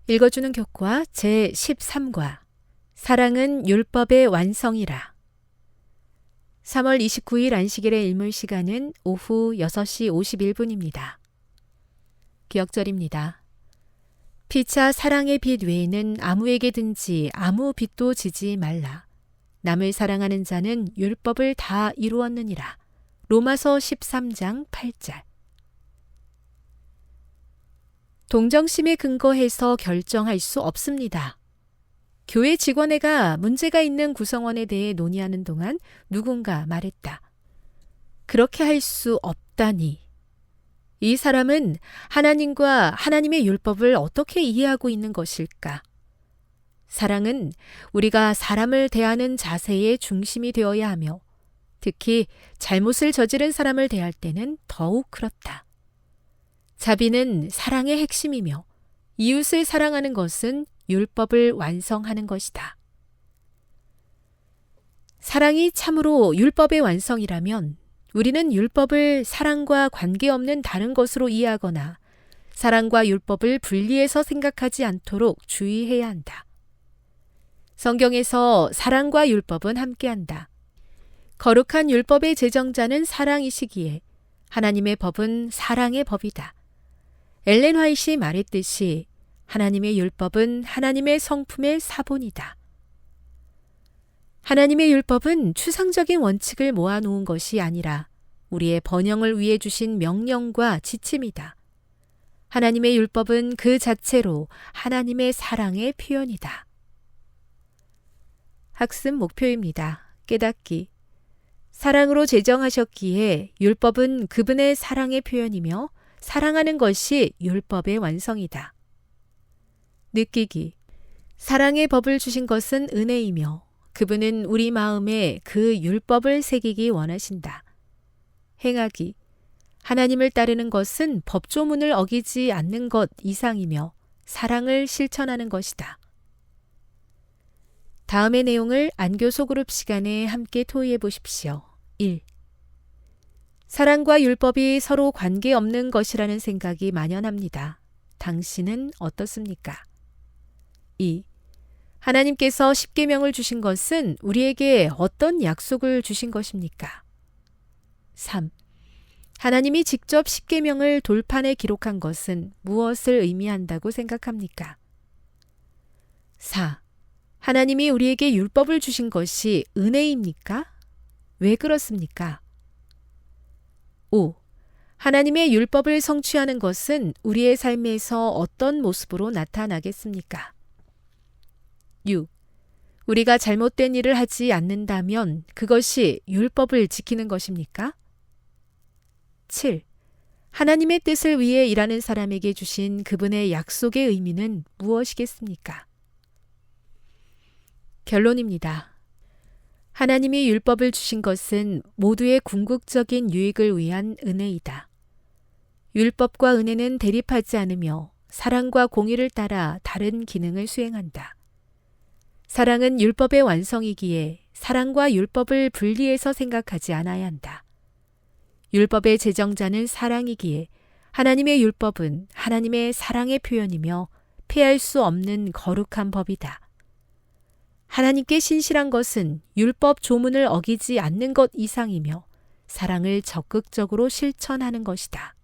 읽어주는 교과 제13과 사랑은 율법의 완성이라. 3월 29일 안식일의 일몰 시간은 오후 6시 51분입니다. 기억절입니다. 피차 사랑의 빛 외에는 아무에게든지 아무 빛도 지지 말라. 남을 사랑하는 자는 율법을 다 이루었느니라. 로마서 13장 8절. 동정심에 근거해서 결정할 수 없습니다. 교회 직원회가 문제가 있는 구성원에 대해 논의하는 동안 누군가 말했다. 그렇게 할 수 없다니. 이 사람은 하나님과 하나님의 율법을 어떻게 이해하고 있는 것일까? 사랑은 우리가 사람을 대하는 자세의 중심이 되어야 하며 특히 잘못을 저지른 사람을 대할 때는 더욱 그렇다. 자비는 사랑의 핵심이며 이웃을 사랑하는 것은 율법을 완성하는 것이다. 사랑이 참으로 율법의 완성이라면 우리는 율법을 사랑과 관계없는 다른 것으로 이해하거나 사랑과 율법을 분리해서 생각하지 않도록 주의해야 한다. 성경에서 사랑과 율법은 함께한다. 거룩한 율법의 제정자는 사랑이시기에 하나님의 법은 사랑의 법이다. 엘렌 화이트이 말했듯이 하나님의 율법은 하나님의 성품의 사본이다. 하나님의 율법은 추상적인 원칙을 모아놓은 것이 아니라 우리의 번영을 위해 주신 명령과 지침이다. 하나님의 율법은 그 자체로 하나님의 사랑의 표현이다. 학습 목표입니다. 깨닫기. 사랑으로 제정하셨기에 율법은 그분의 사랑의 표현이며 사랑하는 것이 율법의 완성이다. 느끼기. 사랑의 법을 주신 것은 은혜이며 그분은 우리 마음에 그 율법을 새기기 원하신다. 행하기. 하나님을 따르는 것은 법조문을 어기지 않는 것 이상이며 사랑을 실천하는 것이다. 다음의 내용을 안교 소그룹 시간에 함께 토의해 보십시오. 1. 사랑과 율법이 서로 관계없는 것이라는 생각이 만연합니다. 당신은 어떻습니까? 2. 하나님께서 십계명을 주신 것은 우리에게 어떤 약속을 주신 것입니까? 3. 하나님이 직접 십계명을 돌판에 기록한 것은 무엇을 의미한다고 생각합니까? 4. 하나님이 우리에게 율법을 주신 것이 은혜입니까? 왜 그렇습니까? 5. 하나님의 율법을 성취하는 것은 우리의 삶에서 어떤 모습으로 나타나겠습니까? 6. 우리가 잘못된 일을 하지 않는다면 그것이 율법을 지키는 것입니까? 7. 하나님의 뜻을 위해 일하는 사람에게 주신 그분의 약속의 의미는 무엇이겠습니까? 결론입니다. 하나님이 율법을 주신 것은 모두의 궁극적인 유익을 위한 은혜이다. 율법과 은혜는 대립하지 않으며 사랑과 공의를 따라 다른 기능을 수행한다. 사랑은 율법의 완성이기에 사랑과 율법을 분리해서 생각하지 않아야 한다. 율법의 제정자는 사랑이기에 하나님의 율법은 하나님의 사랑의 표현이며 피할 수 없는 거룩한 법이다. 하나님께 신실한 것은 율법 조문을 어기지 않는 것 이상이며 사랑을 적극적으로 실천하는 것이다.